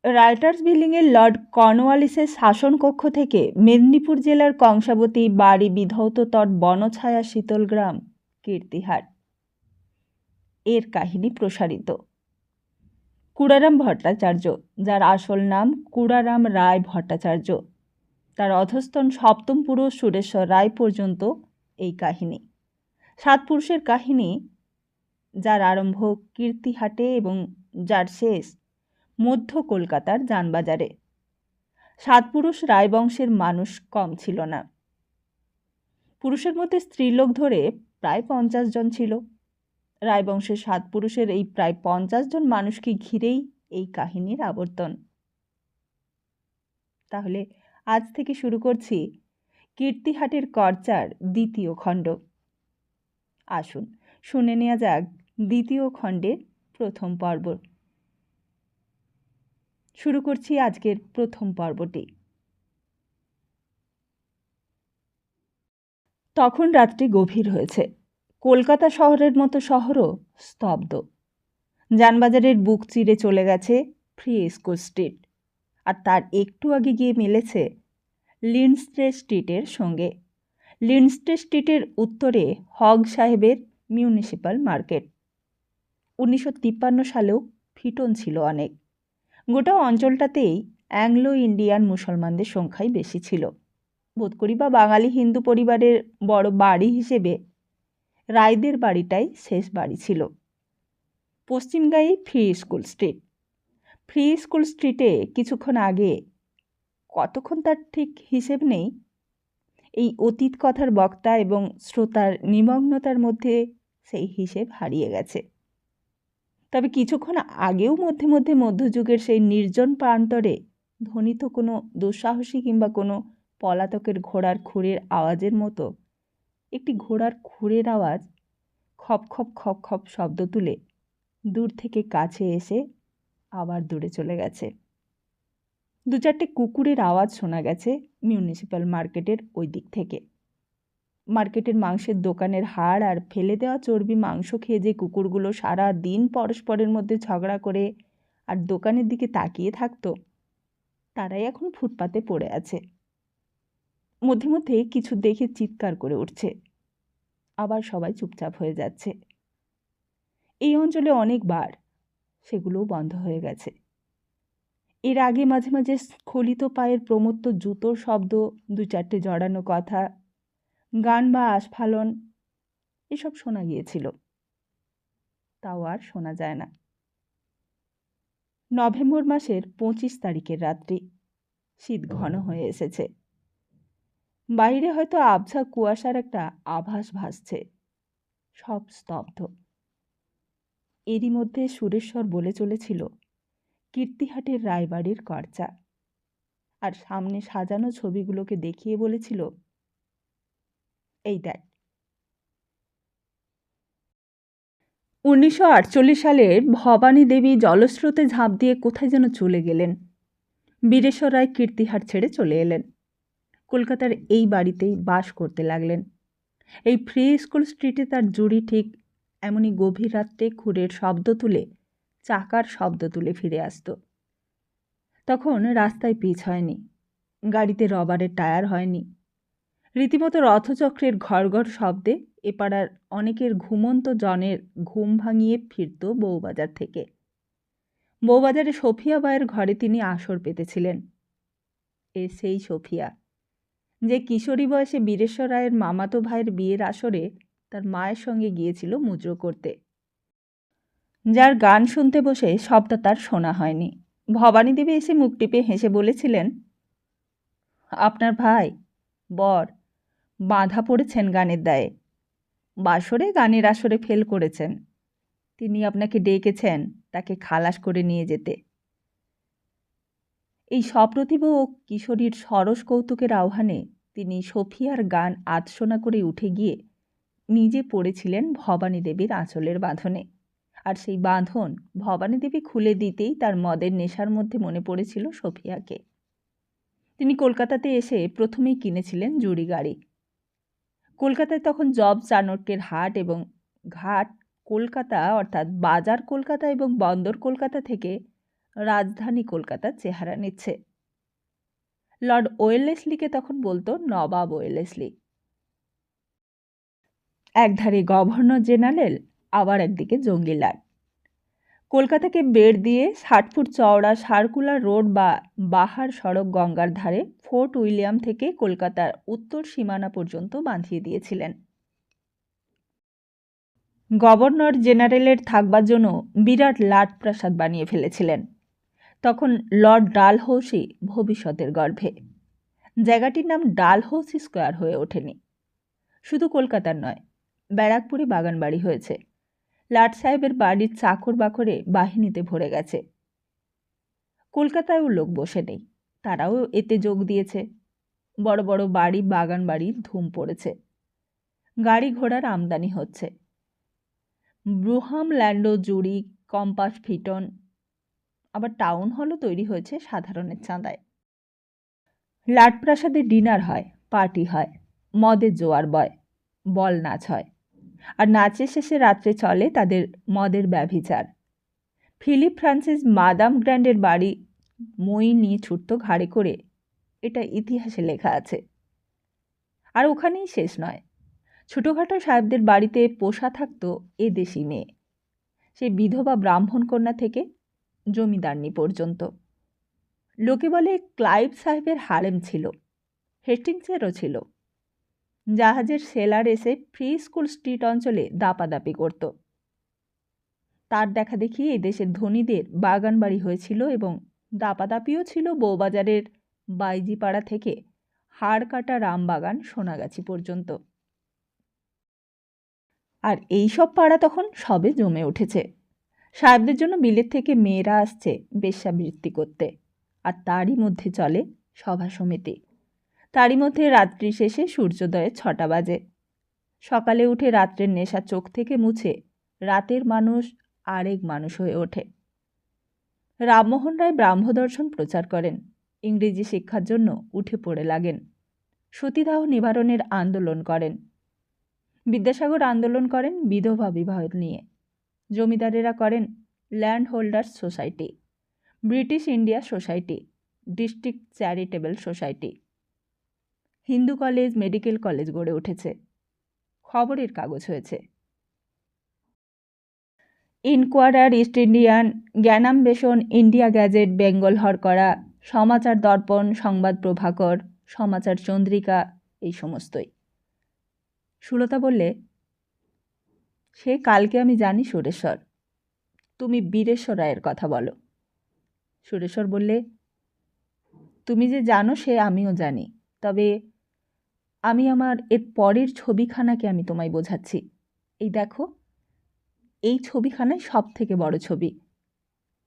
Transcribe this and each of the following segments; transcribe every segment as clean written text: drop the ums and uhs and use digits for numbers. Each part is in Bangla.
রাইটার্স বিল্ডিংয়ের লর্ড কর্নওয়ালিসের শাসনকক্ষ থেকে মেদিনীপুর জেলার কংসাবতী বাড়ি বিধৌত তট বনছায়া শীতলগ্রাম কীর্তিহাট এর কাহিনী প্রসারিত। কুড়ারাম ভট্টাচার্য, যার আসল নাম কুড়ারাম রায় ভট্টাচার্য, তার অধস্তন সপ্তম পুরুষ সুরেশ্বর রায় পর্যন্ত এই কাহিনী। সাত পুরুষের কাহিনী, যার আরম্ভ কীর্তিহাটে এবং যার শেষ মধ্য কলকাতার যানবাজারে। সাতপুরুষ রায়বংশের মানুষ কম ছিল না। পুরুষের মধ্যে স্ত্রীলোক ধরে প্রায় 50 জন ছিল। রায়বংশের সাতপুরুষের এই প্রায় 50 জন মানুষকে ঘিরেই এই কাহিনীর আবর্তন। তাহলে আজ থেকে শুরু করছি কীর্তিহাটের কর্চার দ্বিতীয় খণ্ড। আসুন শুনে নেওয়া যাক দ্বিতীয় খণ্ডের প্রথম পর্ব। শুরু করছি আজকের প্রথম পর্বটি। তখন রাত্রি গভীর হয়েছে। কলকাতা শহরের মতো শহরও স্তব্ধ। যানবাজারের বুক চিরে চলে গেছে ফ্রি স্কুল স্ট্রিট, আর তার একটু আগে গিয়ে মিলেছে লিন্ডসে স্ট্রিটের সঙ্গে। লিন্ডসে স্ট্রিটের উত্তরে হগ সাহেবের মিউনিসিপ্যাল মার্কেট। 1953 সালেও ফিটন ছিল অনেক। গোটা অঞ্চলটাতেই অ্যাংলো ইন্ডিয়ান মুসলমানদের সংখ্যাই বেশি ছিল। বোধ করি বা বাঙালি হিন্দু পরিবারের বড় বাড়ি হিসেবে রায়দের বাড়িটাই শেষ বাড়ি ছিল। পশ্চিমগাঁয়ে free school street. Free school স্ট্রিটে কিছুক্ষণ আগে, কতক্ষণ তার ঠিক হিসেব নেই, এই অতীত কথার বক্তা এবং শ্রোতার নিমগ্নতার মধ্যে সেই হিসেব হারিয়ে গেছে। তবে কিছুক্ষণ আগেও মধ্যে মধ্যে মধ্যযুগের সেই নির্জন প্রান্তরে ধ্বনিত কোনো দুঃসাহসী কিংবা কোনো পলাতকের ঘোড়ার খুরের আওয়াজের মতো একটি ঘোড়ার খুরের আওয়াজ খপ খপ খপ খপ শব্দ তুলে দূর থেকে কাছে এসে আবার দূরে চলে গেছে। 2-4টে কুকুরের আওয়াজ শোনা গেছে মিউনিসিপ্যাল মার্কেটের ওই দিক থেকে। মার্কেটের মাংসের দোকানের হাড় আর ফেলে দেওয়া চর্বি মাংস খেয়ে যে কুকুরগুলো সারা দিন পরস্পরের মধ্যে ঝগড়া করে আর দোকানের দিকে তাকিয়ে থাকতো, তারাই এখন ফুটপাতে পড়ে আছে। মধ্যে মধ্যে কিছু দেখে চিৎকার করে উঠছে, আবার সবাই চুপচাপ হয়ে যাচ্ছে। এই অঞ্চলে অনেকবার সেগুলোও বন্ধ হয়ে গেছে। এর আগে মাঝে মাঝে স্খলিত পায়ের প্রমত্ত জুতোর শব্দ, 2-4টে জড়ানো কথা, গান বা আস্ফালন এসব শোনা গিয়েছিল। তাও আর শোনা যায় না। নভেম্বর মাসের 25 তারিখের রাত্রি। শীত ঘন হয়ে এসেছে। বাইরে হয়তো আবছা কুয়াশার একটা আভাস ভাসছে। সব স্তব্ধ। এরই মধ্যে সুরেশ্বর বলে চলেছিল কীর্তিহাটের রায়বাড়ির কর্চা, আর সামনে সাজানো ছবিগুলোকে দেখিয়ে বলেছিল, এই দেখ। 1948 সালের ভবানী দেবী জলস্রোতে ঝাঁপ দিয়ে কোথায় যেন চলে গেলেন। বীরেশ্বর রায় কীর্তিহাট ছেড়ে চলে এলেন। কলকাতার এই বাড়িতেই বাস করতে লাগলেন। এই ফ্রি স্কুল স্ট্রিটে তার জুড়ি ঠিক এমনই গভীর রাত্রে খুরের শব্দ তুলে, চাকার শব্দ তুলে ফিরে আসত। তখন রাস্তায় পিচ হয়নি, গাড়িতে রবারের টায়ার হয়নি। রীতিমতো রথচক্রের ঘর ঘর শব্দে এপাড়ার অনেকের ঘুমন্ত জনের ঘুম ভাঙিয়ে ফিরত বউবাজার থেকে। বউবাজারে সফিয়া বায়ের ঘরে তিনি আসর পেতেছিলেন। এ সেই সফিয়া যে কিশোরী বয়সে বীরেশ্বর রায়ের মামাতো ভাইয়ের বিয়ের আসরে তার মায়ের সঙ্গে গিয়েছিল মুদ্রা করতে, যার গান শুনতে বসে সবটা তার শোনা হয়নি। ভবানী দেবী এসে মুখ টিপে হেসে বলেছিলেন, আপনার ভাই বর বাঁধা পড়েছেন গানের দায়ে, বাসরে গানের আসরে ফেল করেছেন, তিনি আপনাকে ডেকেছেন তাকে খালাস করে নিয়ে যেতে। এই সপ্রতিভ ও কিশোরীর সরস কৌতুকের আহ্বানে তিনি সফিয়ার গান আধশোনা করে উঠে গিয়ে নিজে পড়েছিলেন ভবানী দেবীর আঁচলের বাঁধনে। আর সেই বাঁধন ভবানী দেবী খুলে দিতেই তার মদের নেশার মধ্যে মনে পড়েছিল সফিয়াকে। তিনি কলকাতাতে এসে প্রথমেই কিনেছিলেন জুড়ি গাড়ি। কলকাতায় তখন জব চাণক্যের হাট এবং ঘাট কলকাতা, অর্থাৎ বাজার কলকাতা এবং বন্দর কলকাতা থেকে রাজধানী কলকাতার চেহারা নিচ্ছে। লর্ড ওয়েলেসলিকে তখন বলতো নবাব ওয়েলেসলি। একধারে গভর্নর জেনারেল, আবার একদিকে জঙ্গিলাট। কলকাতাকে বেড় দিয়ে ৬০ ফুট চওড়া সার্কুলার রোড বা বাহার সড়ক গঙ্গার ধারে ফোর্ট উইলিয়াম থেকে কলকাতার উত্তর সীমানা পর্যন্ত বাঁধিয়ে দিয়েছিলেন। গভর্নর জেনারেলের থাকবার জন্য বিরাট লাট প্রাসাদ বানিয়ে ফেলেছিলেন। তখন লর্ড ডালহৌসি ভবিষ্যতের গর্ভে। জায়গাটির নাম ডালহৌসি স্কোয়ার হয়ে ওঠেনি। শুধু কলকাতার নয়, ব্যারাকপুরে বাগানবাড়ি হয়েছে। লাট সাহেবের বাড়ির চাকর বাকরে বাহিনীতে ভরে গেছে। কলকাতায়ও লোক বসে নেই, তারাও এতে যোগ দিয়েছে। বড় বড় বাড়ি, বাগান বাড়ির ধুম পড়েছে। গাড়ি ঘোড়ার আমদানি হচ্ছে। ব্রুহাম ল্যান্ডো, জুরি, কম্পাস, ফিটন, আবার টাউন হলও তৈরি হয়েছে সাধারণের চাঁদায়। লাটপ্রাসাদে ডিনার হয়, পার্টি হয়, মদের জোয়ার বয়, বল নাচ হয়, আর নাচের শেষে রাত্রে চলে তাদের মদের ব্যভিচার। ফিলিপ ফ্রান্সিস মাদাম গ্র্যান্ডের বাড়ি মই নিয়ে ছুটত ঘাড়ে করে, এটা ইতিহাসে লেখা আছে। আর ওখানেই শেষ নয়, ছোটোখাটো সাহেবদের বাড়িতে পোষা থাকতো এ দেশি মেয়ে, সে বিধবা ব্রাহ্মণ কন্যা থেকে জমিদারনি পর্যন্ত। লোকে বলে ক্লাইভ সাহেবের হারেম ছিল, হেস্টিংসেরও ছিল। জাহাজের সেলার এসে ফ্রি স্কুল স্ট্রিট অঞ্চলে দাপাদাপি করত। তার দেখা দেখি এই দেশের ধনীদের বাগান বাড়ি হয়েছিল এবং দাপাদাপিও ছিল বউবাজারের বাইজিপাড়া থেকে হাড়কাটা রামবাগান সোনাগাছি পর্যন্ত। আর এই সব পাড়া তখন সবে জমে উঠেছে। সাহেবদের জন্য বিলেত থেকে মেয়েরা আসছে বেশ্যাবৃত্তি করতে, আর তারই মধ্যে চলে সভা সমিতি। তারই মধ্যে রাত্রি শেষে সূর্যোদয়ের ৬টা বাজে। সকালে উঠে রাত্রের নেশা চোখ থেকে মুছে রাতের মানুষ আরেক মানুষ হয়ে ওঠে। রামমোহন রায় ব্রাহ্মদর্শন প্রচার করেন, ইংরেজি শিক্ষার জন্য উঠে পড়ে লাগেন, সতীদাহ নিবারণের আন্দোলন করেন। বিদ্যাসাগর আন্দোলন করেন বিধবা বিবাহ নিয়ে। জমিদারেরা করেন land holders society, British India society, district charitable society. Hindu college, medical college গড়ে উঠেছে, খবরের কাগজ হয়েছে। Inquirer, East Indian, Gyananweshan, India gazette, Bengal Hurkaru, Samachar Darpan, Sambad Prabhakar, সমাচার চন্দ্রিকা, এই সমস্তই। সুলতা বললে, সে কালকে আমি জানি সুরেশ্বর, তুমি বীরেশ্বর রায়ের কথা বলো। সুরেশ্বর বললে, তুমি যে জানো সে আমিও জানি, তবে আমি আমার এর পরের ছবিখানাকে আমি তোমায় বোঝাচ্ছি। এই দেখো, এই ছবিখানায় সব থেকে বড় ছবি।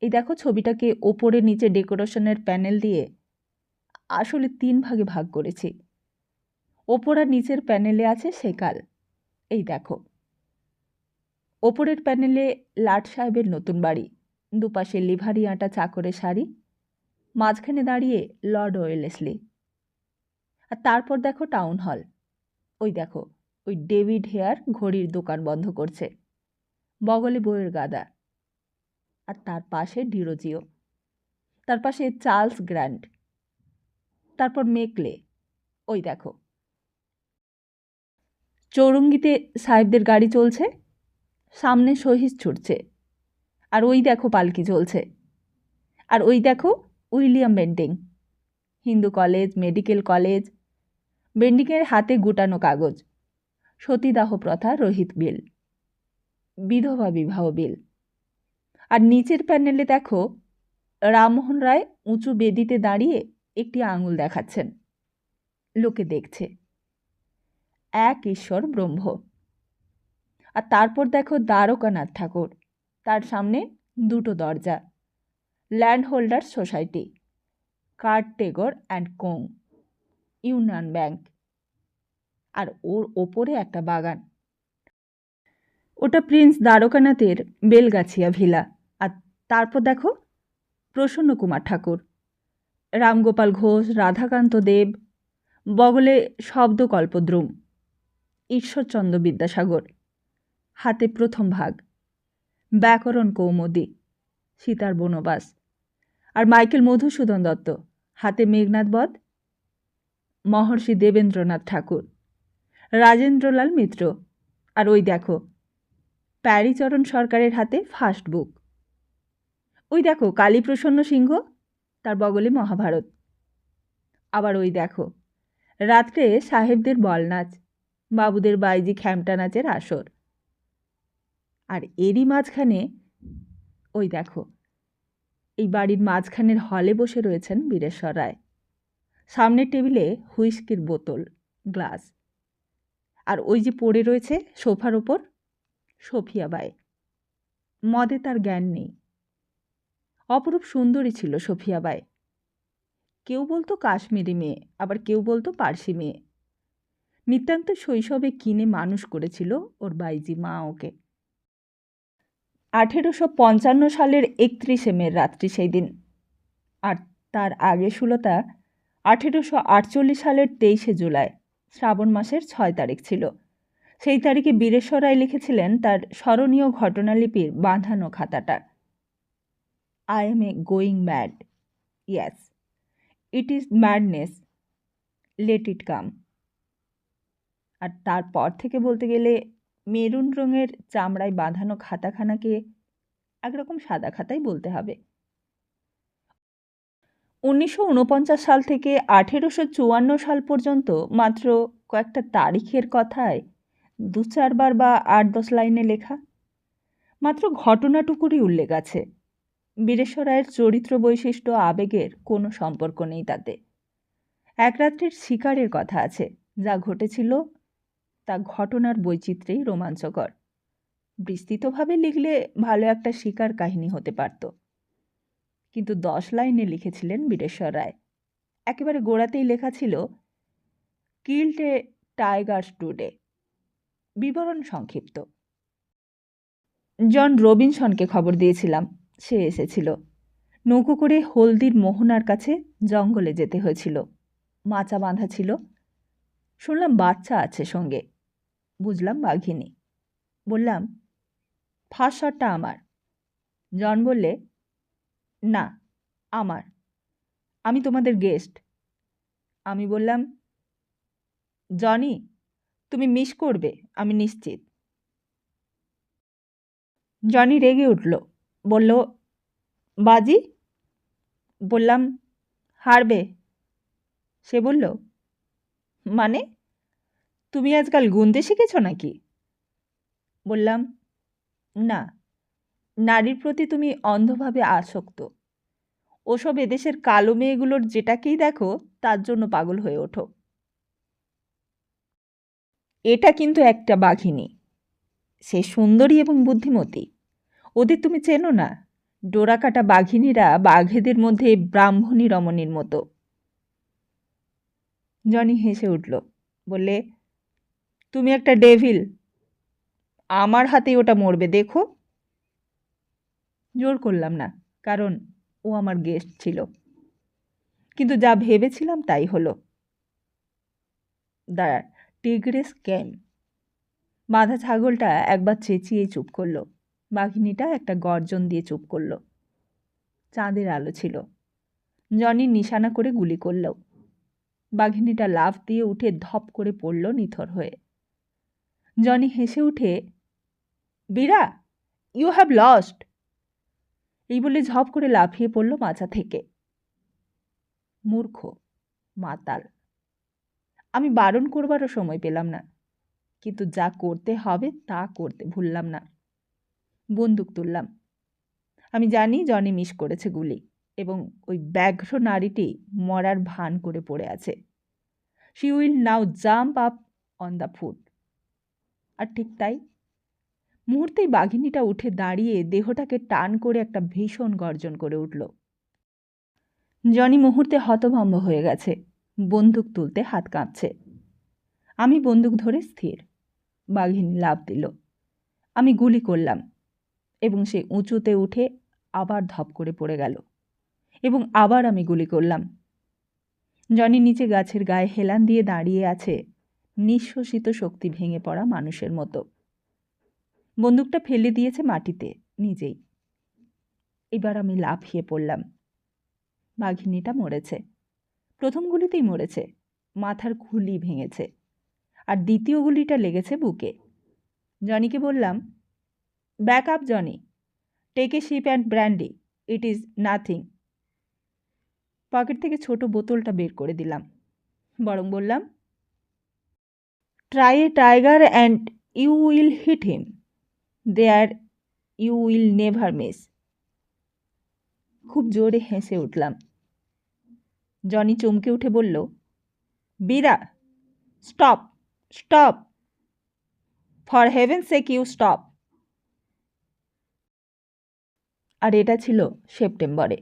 এই দেখো, ছবিটাকে ওপরে নিচে ডেকোরেশনের প্যানেল দিয়ে আসলে 3 ভাগে ভাগ করেছি। ওপর আর নিচের প্যানেলে আছে সেকাল। এই দেখো, ওপরের প্যানেলে লাট সাহেবের নতুন বাড়ি, দুপাশে লিভারি আঁটা চাকরের শাড়ি, মাঝখানে দাঁড়িয়ে লর্ড ওয়েলেসলি। আর তারপর দেখো টাউন হল। ওই দেখো, ওই ডেভিড হেয়ার ঘড়ির দোকান বন্ধ করছে, বগলে বইয়ের গাদা। আর তার পাশে ডিরোজিও, তার পাশে চার্লস গ্র্যান্ড, তারপর মেকলে। ওই দেখো, চৌরঙ্গিতে সাহেবদের গাড়ি চলছে, সামনে শহীদ ছুটছে, আর ওই দেখো পালকি চলছে। আর ওই দেখো William Bentinck, Hindu college, medical college, বেন্টিংয়ের হাতে গুটানো কাগজ, সতীদাহ প্রথা রহিত বিল, বিধবা বিবাহ বিল। আর নিচের প্যানেলে দেখো রামমোহন রায় উঁচু বেদিতে দাঁড়িয়ে একটি আঙুল দেখাচ্ছেন, লোকে দেখছে। এক ঈশ্বর ব্রহ্ম। আর তারপর দেখো দ্বারকানাথ ঠাকুর, তার সামনে 2টো দরজা, land holder society, কার্টেগর and co, union bank, আর ওর ওপরে একটা বাগান। ওটা প্রিন্স দ্বারকানাথের বেলগাছিয়া ভিলা। আর তারপর দেখো প্রসন্ন কুমার ঠাকুর, রামগোপাল ঘোষ, রাধাকান্ত দেব, বগলে শব্দকল্পদ্রুম, ঈশ্বরচন্দ্র বিদ্যাসাগর, হাতে প্রথম ভাগ, ব্যাকরণ কৌমুদী, সীতার বনবাস, আর মাইকেল মধুসূদন দত্ত, হাতে মেঘনাদ বধ, মহর্ষি দেবেন্দ্রনাথ ঠাকুর, রাজেন্দ্রলাল মিত্র, আর ওই দেখো প্যারীচরণ সরকারের হাতে ফার্স্ট বুক। ওই দেখো কালীপ্রসন্ন সিংহ, তার বগলে মহাভারত। আবার ওই দেখো রাত্রে সাহেবদের বল নাচ, বাবুদের বাইজি খ্যামটা নাচের আসর। আর এরই মাঝখানে ওই দেখো এই বাড়ির মাঝখানের হলে বসে রয়েছেন বীরেশ্বর রায়, সামনের টেবিলে হুইস্কির বোতল, গ্লাস, আর ওই যে পড়ে রয়েছে সোফার ওপর সফিয়া বাই। মদে তার জ্ঞান নেই। অপরূপ সুন্দরী ছিল সফিয়া বাই। কেউ বলতো কাশ্মীরি মেয়ে, আবার কেউ বলতো পার্সি মেয়ে। নিতান্ত শৈশবে কিনে মানুষ করেছিল ওর বাইজি মা ওকে। 1855 সালের 31শে মে রাত্রি সেই দিন। আর তার আগে সুলতা 1848 সালের 23শে জুলাই, শ্রাবণ মাসের 6 তারিখ ছিল। সেই তারিখে বীরেশ্বর রায় লিখেছিলেন তার স্মরণীয় ঘটনালিপির বাঁধানো খাতাটা, I am a going mad, yes it is madness, let it come. আর তারপর থেকে বলতে গেলে মেরুন রঙের চামড়ায় বাঁধানো খাতাখানাকে একরকম সাদা খাতাই বলতে হবে। 1949 সাল থেকে 1854 সাল পর্যন্ত মাত্র কয়েকটা তারিখের কথায় 2-4 বার বা 8-10 লাইনে লেখা। মাত্র ঘটনাটুকুরই উল্লেখ আছে। বীরেশ্বর রায়ের চরিত্র বৈশিষ্ট্য আবেগের কোনো সম্পর্ক নেই তাতে। এক রাত্রির শিকারের কথা আছে, যা ঘটেছিল তা ঘটনার বৈচিত্র্যেই রোমাঞ্চকর। বিস্তৃতভাবে লিখলে ভালো একটা শিকার কাহিনী হতে পারত, কিন্তু 10 লাইনে লিখেছিলেন বীরেশ্বর রায়। একেবারে গোড়াতেই লেখা ছিল কিল্ড এ টাইগার টুডে, বিবরণ সংক্ষিপ্ত। জন রবিনসনকে খবর দিয়েছিলাম, সে এসেছিল। নৌকো করে হলদির মোহনার কাছে জঙ্গলে যেতে হয়েছিল। মাচা বাঁধা ছিল। শুনলাম বাচ্চা আছে সঙ্গে। বুঝলাম বাঘিনী। বললাম, ফার্স্ট শটটা আমার। জন বললে, না আমার, আমি তোমাদের গেস্ট। আমি বললাম, জনি তুমি মিস করবে আমি নিশ্চিত। জনি রেগে উঠল, বলল, বাজি? বললাম, হারবে। সে বলল, মানে তুমি আজকাল গুনতে শিখেছ নাকি? বললাম, না, নারীর প্রতি তুমি অন্ধভাবে আসক্ত। ওসব এদেশের কালো মেয়েগুলোর যেটাকেই দেখো তার জন্য পাগল হয়ে ওঠো। এটা কিন্তু একটা বাঘিনী, সে সুন্দরী এবং বুদ্ধিমতী। ওদের তুমি চেনো না। ডোরাকাটা বাঘিনীরা বাঘেদের মধ্যে ব্রাহ্মণী রমণীর মতো। জনি হেসে উঠল, বললে, তুমি একটা ডেভিল। আমার হাতেই ওটা মরবে দেখো। জোর করলাম না, কারণ ও আমার গেস্ট ছিল। কিন্তু যা ভেবেছিলাম তাই হলো। দ্য টিগ্রেস কেম। বাঁধা ছাগলটা একবার চেঁচিয়ে চুপ করল। বাঘিনীটা একটা গর্জন দিয়ে চুপ করল। চাঁদের আলো ছিল। জনি নিশানা করে গুলি করল। বাঘিনীটা লাফ দিয়ে উঠে ধপ করে পড়ল নিথর হয়ে। জনি হেসে উঠে, বীরা, ইউ হ্যাভ লস্ট, এই বলে ঝপ করে লাফিয়ে পড়ল মাচা থেকে। মূর্খ, মাতাল। আমি বারণ করবারও সময় পেলাম না, কিন্তু যা করতে হবে তা করতে ভুললাম না। বন্দুক তুললাম। আমি জানি জনি মিস করেছে গুলি, এবং ওই ব্যাঘ্র নারীটি মরার ভান করে পড়ে আছে। She will now jump up on the foot. আর ঠিক তাই। মুহূর্তেই বাঘিনীটা উঠে দাঁড়িয়ে দেহটাকে টান করে একটা ভীষণ গর্জন করে উঠল। জনি মুহূর্তে হতভম্ব হয়ে গেছে। বন্দুক তুলতে হাত কাঁপছে। আমি বন্দুক ধরে স্থির। বাঘিনী লাফ দিল। আমি গুলি করলাম, এবং সে উঁচুতে উঠে আবার ধপ করে পড়ে গেল, এবং আবার আমি গুলি করলাম। জনি নিচে গাছের গায়ে হেলান দিয়ে দাঁড়িয়ে আছে, নিঃশ্বসিত শক্তি ভেঙে পড়া মানুষের মতো। বন্দুকটা ফেলে দিয়েছে মাটিতে নিজেই। এবার আমি লাফিয়ে পড়লাম। বাঘিনীটা মরেছে। প্রথম গুলিতেই মরেছে, মাথার খুলি ভেঙেছে, আর দ্বিতীয় গুলিটা লেগেছে বুকে। জনিকে বললাম, back up Johnny, take a ship and brandy, it is nothing. Pocket থেকে ছোট বোতলটা বের করে দিলাম, বরং বললাম, try a tiger and you will hit him, there you will never miss. খুব জোরে হেসে উঠলাম। জনি চমকে উঠে বলল, Bira, stop stop, for heaven sake you stop. আর এটা ছিল সেপ্টেম্বরে।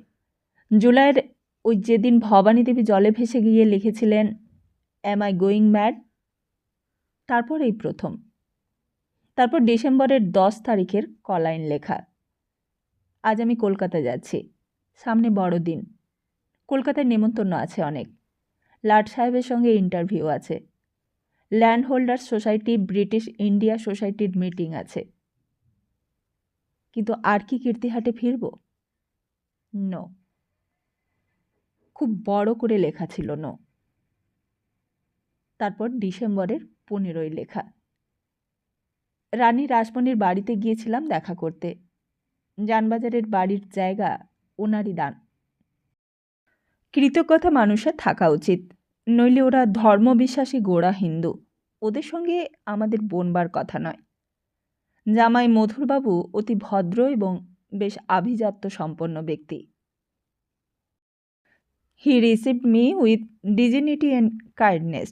জুলাইয়ের ওই যেদিন ভবানী দেবী জলে ভেসে গিয়ে লিখেছিলেন, অ্যাম আই গোয়িং ম্যাড, তারপর এই প্রথম। তারপর ডিসেম্বরের 10 তারিখের কলাইন লেখা, আজ আমি কলকাতা যাচ্ছি, সামনে বড়দিন, কলকাতায় নেমন্তন্ন আছে অনেক, লাট সাহেবের সঙ্গে ইন্টারভিউ আছে, land holders society British India সোসাইটির মিটিং আছে। কিন্তু আর কি কীর্তিহাটে ফিরব? নো। খুব বড় করে লেখা ছিল নো। তারপর ডিসেম্বরের 15 লেখা, রানী রাসমণির বাড়িতে গিয়েছিলাম দেখা করতে। জানবাজারের বাড়ির জায়গা ওনারই দান। কৃতজ্ঞতা মানুষের থাকা উচিত, নইলে ওরা ধর্মবিশ্বাসী গোড়া হিন্দু, ওদের সঙ্গে আমাদের বনবার কথা নয়। জামাই মধুরবাবু অতি ভদ্র এবং বেশ আভিজাত্য সম্পন্ন ব্যক্তি। He received me with dignity and kindness,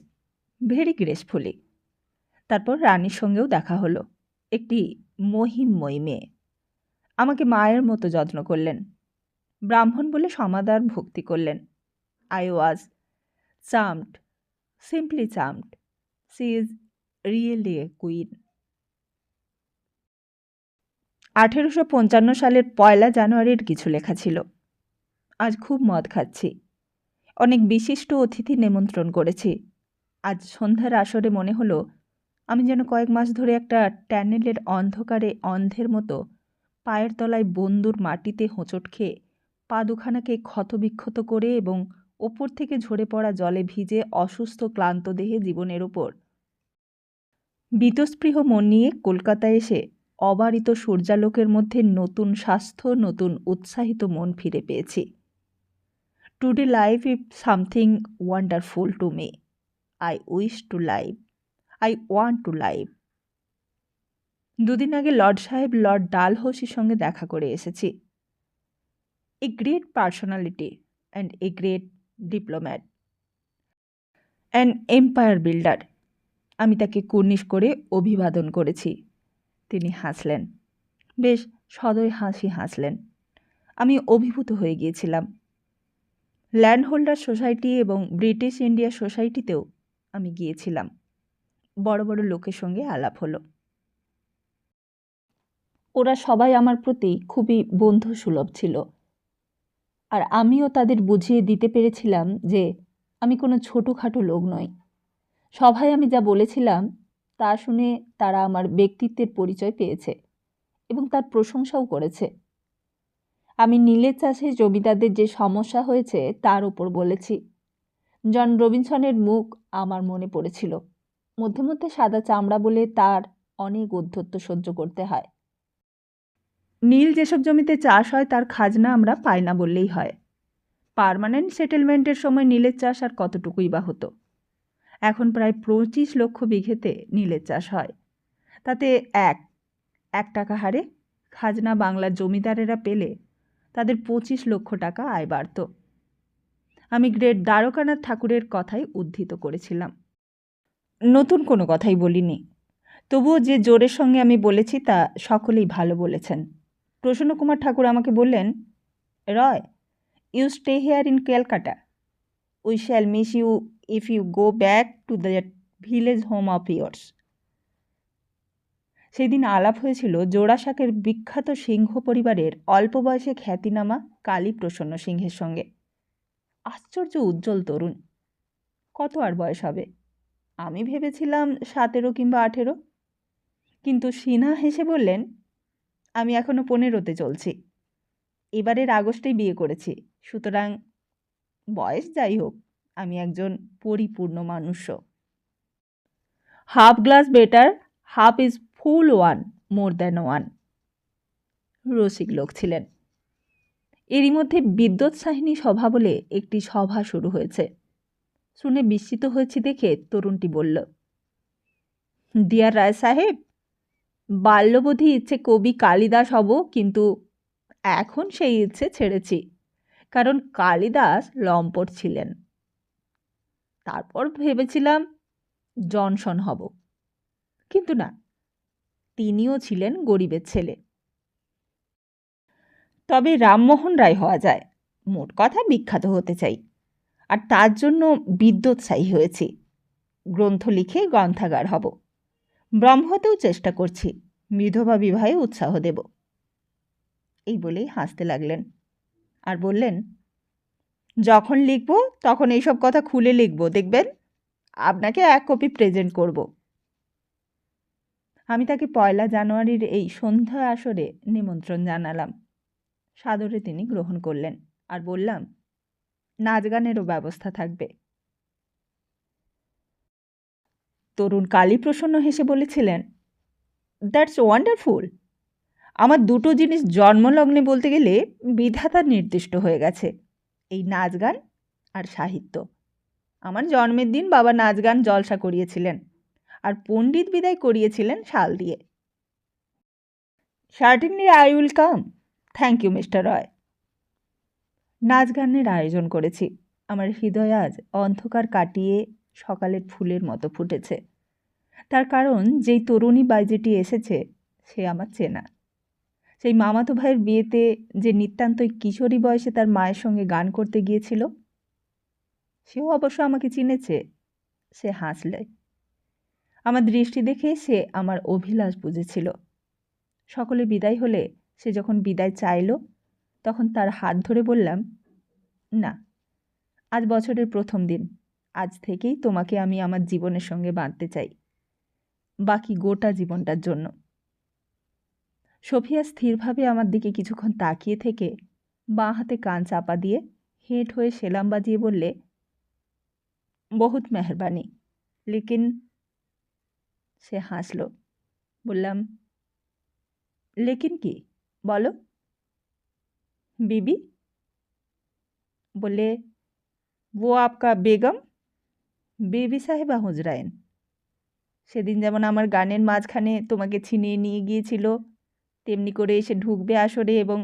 very gracefully. তারপর রানীর সঙ্গেও দেখা হলো, একটি মহিমময়ী মেয়ে। আমাকে মায়ের মতো যত্ন করলেন, ব্রাহ্মণ বলে সমাদর ভক্তি করলেন। I was charmed, simply charmed. She is really a queen. 1855 সালের 1 জানুয়ারির কিছু লেখা ছিল। আজ খুব মদ খাচ্ছি, অনেক বিশিষ্ট অতিথি নিমন্ত্রণ করেছি। আজ সন্ধ্যার আসরে মনে হলো আমি যেন কয়েক মাস ধরে একটা ট্যানেলের অন্ধকারে অন্ধের মতো পায়ের তলায় বন্দুর মাটিতে হোঁচট খেয়ে পা দুখানাকে ক্ষতবিক্ষত করে এবং ওপর থেকে ঝরে পড়া জলে ভিজে অসুস্থ ক্লান্ত দেহে জীবনের ওপর বীতস্পৃহ মন নিয়ে কলকাতায় এসে অবারিত সূর্যালোকের মধ্যে নতুন স্বাস্থ্য, নতুন উৎসাহিত মন ফিরে পেয়েছি। Today life is something wonderful to me. I wish to live, I want to live. দুদিন আগে লর্ড সাহেব লর্ড ডালহৌসির সঙ্গে দেখা করে এসেছি। A great personality and a great diplomat, an empire builder. আমি তাকে কুর্নিশ করে অভিবাদন করেছি। তিনি হাসলেন, বেশ সদয় হাসি হাসলেন। আমি অভিভূত হয়ে গিয়েছিলাম। ল্যান্ড হোল্ডার সোসাইটি এবং ব্রিটিশ ইন্ডিয়া সোসাইটিতেও আমি গিয়েছিলাম। বড় বড় লোকের সঙ্গে আলাপ হলো। ওরা সবাই আমার প্রতি খুবই বন্ধুসুলভ ছিল, আর আমিও তাদের বুঝিয়ে দিতে পেরেছিলাম যে আমি কোনো ছোটোখাটো লোক নই। সভায় আমি যা বলেছিলাম তা শুনে তারা আমার ব্যক্তিত্বের পরিচয় পেয়েছে এবং তার প্রশংসাও করেছে। আমি নীলের চাষে জমিদারদের যে সমস্যা হয়েছে তার ওপর বলেছি। জন রবিনসনের মুখ আমার মনে পড়েছিল। মধ্যে মধ্যে সাদা চামড়া বলে তার অনেক অধ্যত্ব সহ্য করতে হয়। নীল যেসব জমিতে চাষ হয় তার খাজনা আমরা পাই না বললেই হয়। পার্মানেন্ট সেটেলমেন্টের সময় নীলের চাষ আর কতটুকুই বা হতো। এখন প্রায় 25 লক্ষ বিঘেতে নীলের চাষ হয়। তাতে 1 টাকা হারে খাজনা বাংলার জমিদারেরা পেলে তাদের 25 লক্ষ টাকা আয় বাড়ত। আমি গ্রেট দ্বারকানাথ ঠাকুরের কথাই উদ্ধৃত করেছিলাম, নতুন কোনো কথাই বলিনি। তবুও যে জোরের সঙ্গে আমি বলেছি তা সকলেই ভালো বলেছেন। প্রসন্নকুমার ঠাকুর আমাকে বললেন, Roy, you stay here in Calcutta, we shall miss you if you go back to that village home of yours. সেদিন আলাপ হয়েছিল জোড়াসাঁকের বিখ্যাত সিংহ পরিবারের অল্প বয়সে খ্যাতিনামা কালী প্রসন্ন সিংহের সঙ্গে। আশ্চর্য উজ্জ্বল তরুণ, কত আর বয়স হবে? আমি ভেবেছিলাম 17 কিংবা 18, কিন্তু সিনহা হেসে বললেন, আমি এখনো 15তে চলছি। এবারের আগস্টেই বিয়ে করেছি, সুতরাং বয়স যাই হোক, আমি একজন পরিপূর্ণ মানুষও। Half glass better, half is full one more than one. রসিক লোক ছিলেন। এরই মধ্যে বিদ্যোৎসাহিনী সভা বলে একটি সভা শুরু হয়েছে। শুনে বিস্মিত হয়েছি দেখে তরুণটি বলল, ডিয়ার রায় সাহেব, বাল্যবধি ইচ্ছে কবি কালিদাস হব, কিন্তু এখন সেই ইচ্ছে ছেড়েছি, কারণ কালিদাস লম্পট ছিলেন। তারপর ভেবেছিলাম জনসন হব, কিন্তু না, তিনিও ছিলেন গরিবের ছেলে। তবে রামমোহন রায় হওয়া যায়। মোট কথা বিখ্যাত হতে চাই, আর তার জন্য বিদ্যোৎসাহী হয়েছি। গ্রন্থ লিখে গ্রন্থাগার হব। ব্রহ্মতেও চেষ্টা করছি, বিধবা বিবাহে উৎসাহ দেব। এই বলেই হাসতে লাগলেন আর বললেন, যখন লিখব তখন এইসব কথা খুলে লিখব, দেখবেন। আপনাকে 1 কপি প্রেজেন্ট করব। আমি তাকে 1 জানুয়ারির এই সন্ধ্যা আসরে নিমন্ত্রণ জানালাম। সাদরে তিনি গ্রহণ করলেন আর বললাম, নাচ গানেরও ব্যবস্থা থাকবে। তরুণ কালীপ্রসন্ন হেসে বলেছিলেন, দ্যাটস ওয়ান্ডারফুল। আমার 2টো জিনিস জন্মলগ্নে বলতে গেলে বিধাতা নির্দিষ্ট হয়ে গেছে, এই নাচ গান আর সাহিত্য। আমার জন্মের দিন বাবা নাচ গান জলসা করিয়েছিলেন, আর পণ্ডিত বিদায় করিয়েছিলেন শাল দিয়ে। Certainly I will come. Thank you mister Roy. নাচ গানের আয়োজন করেছি। আমার হৃদয় আজ অন্ধকার কাটিয়ে সকালের ফুলের মতো ফুটেছে। তার কারণ যেই তরুণী বাইজিটি এসেছে সে আমার চেনা। সেই মামাতো ভাইয়ের বিয়েতে যে নিতান্তই কিশোরী বয়সে তার মায়ের সঙ্গে গান করতে গিয়েছিল, সেও অবশ্য আমাকে চিনেছে। সে হাসলে। আমার দৃষ্টি দেখে সে আমার অভিলাষ বুঝেছিল। সকলে বিদায় হলে সে যখন বিদায় চাইল, তখন তার হাত ধরে বললাম, না, আজ বছরের প্রথম দিন, আজ থেকেই তোমাকে আমি আমার জীবনের সঙ্গে বাঁধতে চাই, বাকি গোটা জীবনটার জন্য। সোফিয়া স্থিরভাবে আমার দিকে কিছুক্ষণ তাকিয়ে থেকে বাঁ হাতে কান চাপা দিয়ে হেঁট হয়ে সেলাম বাজিয়ে বললে, বহুত মেহরবানি, লেকিন। সে হাসল। বললাম, লেকিন কি বলো? बीबी? বললে, वो आपका বেগম, বেবি সাহেবা হুজরাইন। সেদিন যেমন আমার গানের মাঝখানে তোমাকে ছিনিয়ে নিয়ে গিয়েছিল, তেমনি করে এসে ঢুকবে আসরে এবং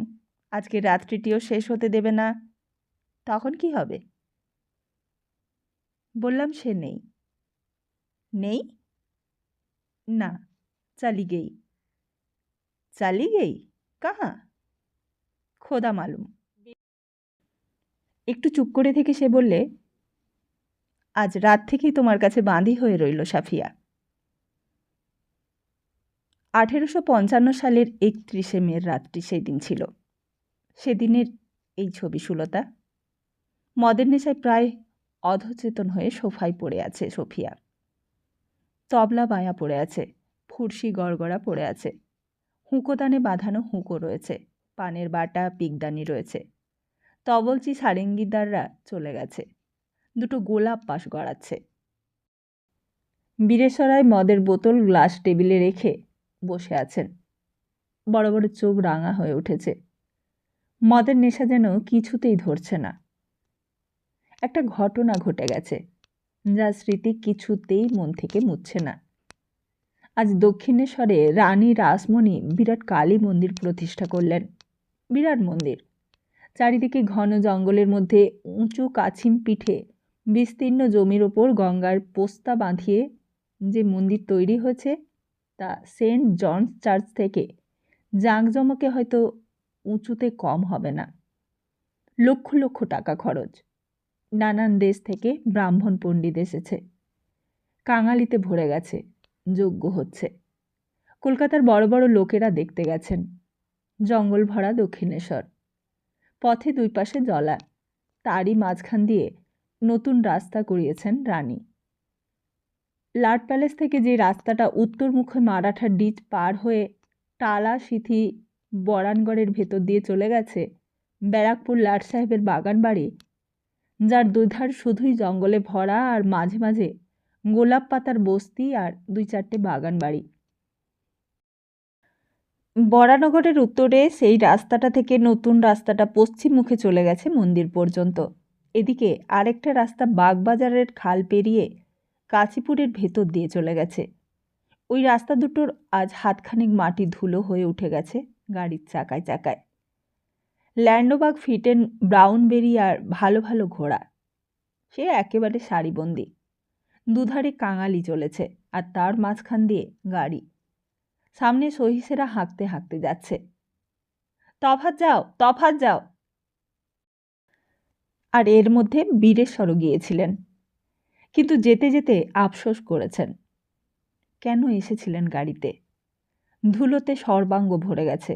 আজকে রাত্রিটিও শেষ হতে দেবে না, তখন কি হবে? বললাম, সে নেই। নেই? না, চালি গেই। চালি গেই? কাহা? খোদা মালুম। একটু চুপ করে থেকে সে বললে, আজ রাত থেকেই তোমার কাছে বাঁধি হয়ে রইল সাফিয়া। 1855 সালের 31শে মের রাতটি সেই দিন ছিল। সেদিনের এই ছবি সুলতা। মদের নেশায় প্রায় অধচেতন হয়ে সোফায় পড়ে আছে সোফিয়া। তবলা বায়া পড়ে আছে, ফুরসি গড়গড়া পড়ে আছে, হুঁকোদানে বাঁধানো হুঁকো রয়েছে, পানের বাটা পিকদানি রয়েছে। তবলচি সারেঙ্গিদাররা চলে গেছে, 2টো গোলাপ পাশ গড়াচ্ছে। বীরেশ্বরায় মদের বোতল গ্লাস টেবিলে রেখে বসে আছেন। বড় বড় চোখ রাঙা হয়ে উঠেছে। মদের নেশা যেন কিছুতেই ধরছে না। একটা ঘটনা ঘটে গেছে, যা স্মৃতি কিছুতেই মন থেকে মুছছে না। আজ দক্ষিণেশ্বরে রানী রাসমণি বিরাট কালী মন্দির প্রতিষ্ঠা করলেন। বিরাট মন্দির, চারিদিকে ঘন জঙ্গলের মধ্যে উঁচু কাছিম পিঠে বিস্তীর্ণ জমির ওপর গঙ্গার পোস্তা বাঁধিয়ে যে মন্দির তৈরি হয়েছে, তা সেন্ট জনস চার্চ থেকে জাঁকজমকে হয়তো উঁচুতে কম হবে না। লক্ষ লক্ষ টাকা খরচ। নানান দেশ থেকে ব্রাহ্মণ পণ্ডিত এসেছে। কাঙালিতে ভরে গেছে, যজ্ঞ হচ্ছে। কলকাতার বড় বড় লোকেরা দেখতে গেছেন। জঙ্গল ভরা দক্ষিণেশ্বর। পথে 2 পাশে জলা, তারই মাঝখান দিয়ে নতুন রাস্তা করিয়েছেন রানী। লাট প্যালেস থেকে যে রাস্তাটা উত্তরমুখে মারাঠা ডিচ পার হয়ে টালা সিথি বরানগড়ের ভেতর দিয়ে চলে গেছে ব্যারাকপুর লাট সাহেবের বাগান বাড়ি, যার দুধার শুধুই জঙ্গলে ভরা, আর মাঝে মাঝে গোলাপ পাতার বস্তি আর 2-4টে বাগান বাড়ি। বরানগরের উত্তরে সেই রাস্তাটা থেকে নতুন রাস্তাটা পশ্চিম মুখে চলে গেছে মন্দির পর্যন্ত। এদিকে আরেকটা রাস্তা বাগবাজারের খাল পেরিয়ে কাশীপুরের ভেতর দিয়ে চলে গেছে। ওই রাস্তা দুটোর আজ হাতখানিক মাটি ধুলো হয়ে উঠে গেছে গাড়ির চাকায় চাকায়। ল্যান্ডোবাগ, ফিটেন, ব্রাউনবেরি আর ভালো ভালো ঘোড়া, সে একেবারে সারিবন্দি। দুধারে কাঙালি চলেছে, আর তার মাঝখান দিয়ে গাড়ি। সামনে সহিসেরা হাঁকতে হাঁকতে যাচ্ছে, তফাৎ যাও, তফাৎ যাও। আর এর মধ্যে বীরেশ্বরও গিয়েছিলেন, কিন্তু যেতে যেতে আফসোস করেছেন কেন এসেছিলেন গাড়িতে। ধুলোতে সর্বাঙ্গ ভরে গেছে।